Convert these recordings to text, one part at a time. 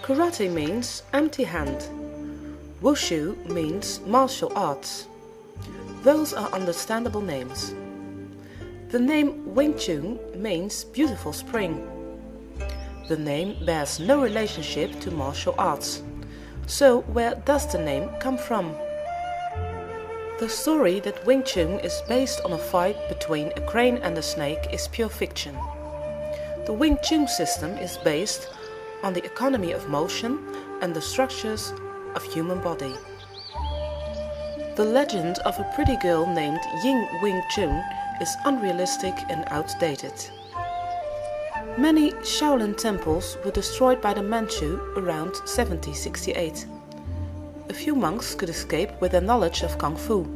Karate means empty hand. Wushu means martial arts. Those are understandable names. The name Wing Chun means beautiful spring. The name bears no relationship to martial arts. So where does the name come from? The story that Wing Chun is based on a fight between a crane and a snake is pure fiction. The Wing Chun system is based on the economy of motion and the structures of human body. The legend of a pretty girl named Ying Wing Chun is unrealistic and outdated. Many Shaolin temples were destroyed by the Manchu around 1768. A few monks could escape with their knowledge of Kung Fu.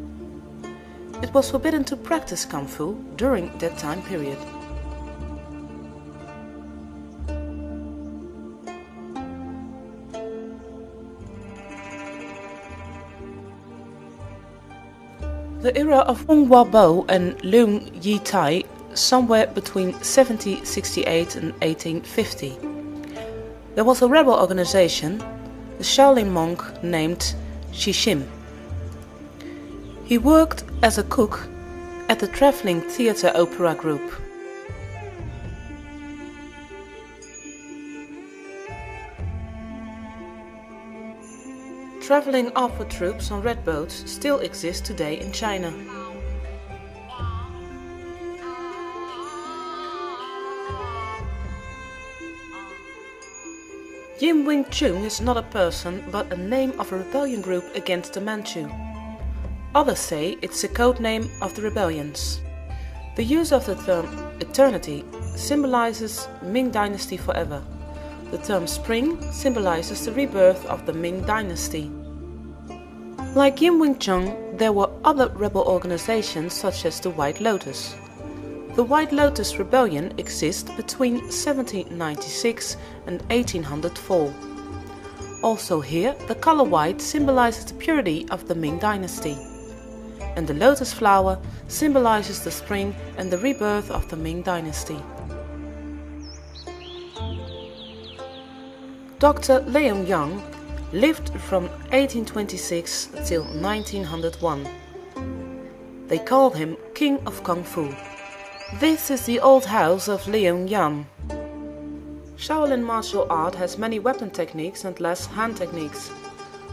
It was forbidden to practice Kung Fu during that time period. The era of Hong Hua Bo and Lung Yi Tai, somewhere between 1768 and 1850. There was a rebel organization, a Shaolin monk named Shishim. He worked as a cook at the traveling theater opera group. Traveling opera troops on red boats still exist today in China. Yim Wing Chun is not a person but a name of a rebellion group against the Manchu. Others say it's a code name of the rebellions. The use of the term eternity symbolizes Ming Dynasty forever. The term spring symbolizes the rebirth of the Ming Dynasty. Like Yim Wing Chun, there were other rebel organizations such as the White Lotus. The White Lotus Rebellion exists between 1796 and 1804. Also here, the color white symbolizes the purity of the Ming Dynasty. And the lotus flower symbolizes the spring and the rebirth of the Ming Dynasty. Dr. Leon Yang lived from 1826 till 1901. They called him King of Kung Fu. This is the old house of Leon Yang. Shaolin martial art has many weapon techniques and less hand techniques.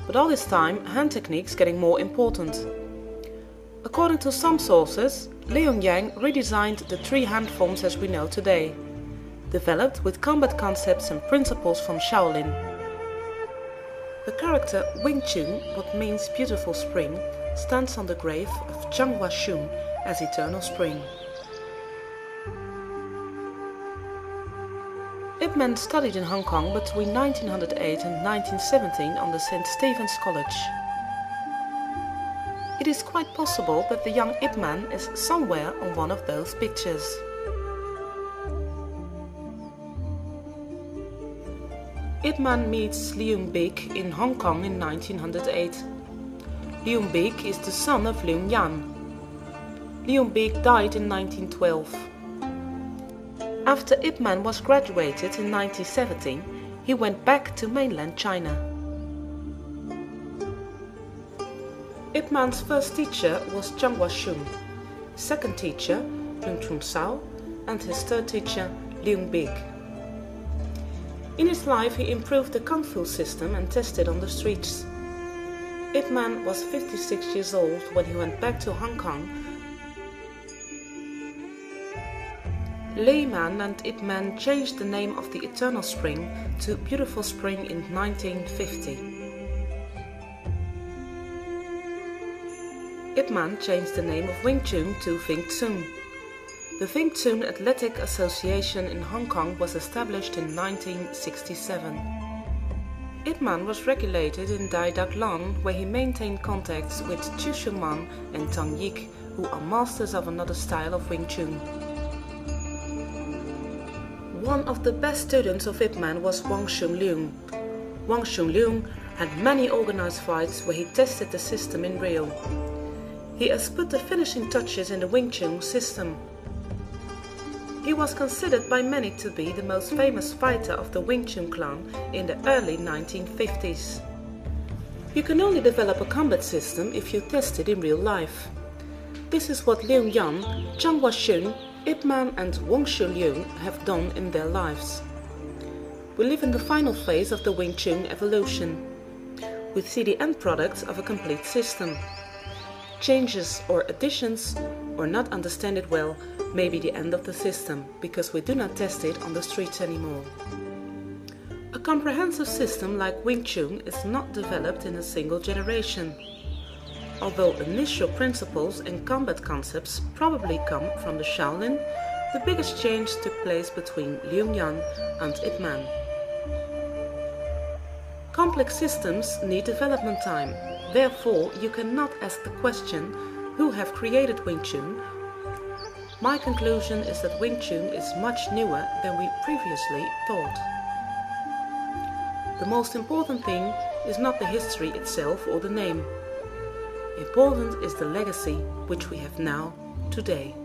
But all this time, hand techniques getting more important. According to some sources, Leon Yang redesigned the three hand forms as we know today, developed with combat concepts and principles from Shaolin. The character Wing Chun, what means beautiful spring, stands on the grave of Zhang Huashun as eternal spring. Ip Man studied in Hong Kong between 1908 and 1917 on the St. Stephen's College. It is quite possible that the young Ip Man is somewhere on one of those pictures. Ip Man meets Leung Bik in Hong Kong in 1908. Leung Bik is the son of Leung Yan. Leung Bik died in 1912. After Ip Man was graduated in 1917, he went back to mainland China. Ip Man's first teacher was Zhang Huashun, second teacher Lung Chun Sao, and his third teacher Leung Bik. In his life he improved the Kung Fu system and tested on the streets. Ip Man was 56 years old when he went back to Hong Kong. Lei Man and Ip Man changed the name of the Eternal Spring to Beautiful Spring in 1950. Ip Man changed the name of Wing Chun to Wing Tsun. The Wing Tsun Athletic Association in Hong Kong was established in 1967. Ip Man was regulated in Dai Dak Lan, where he maintained contacts with Chu Shun Man and Tang Yik, who are masters of another style of Wing Chun. One of the best students of Ip Man was Wang Shun Leung. Wang Shun Leung had many organized fights where he tested the system in real. He has put the finishing touches in the Wing Chun system. He was considered by many to be the most famous fighter of the Wing Chun clan in the early 1950s. You can only develop a combat system if you test it in real life. This is what Liu Yan, Zhang Huaxun, Ip Man and Wong Shu Liu have done in their lives. We live in the final phase of the Wing Chun evolution. We see the end product of a complete system. Changes or additions, or not understand it well, may be the end of the system, because we do not test it on the streets anymore. A comprehensive system like Wing Chun is not developed in a single generation. Although initial principles and combat concepts probably come from the Shaolin, the biggest change took place between Liu Yan and Ip Man. Complex systems need development time, therefore you cannot ask the question, who have created Wing Chun? My conclusion is that Wing Chun is much newer than we previously thought. The most important thing is not the history itself or the name. Important is the legacy which we have now, today.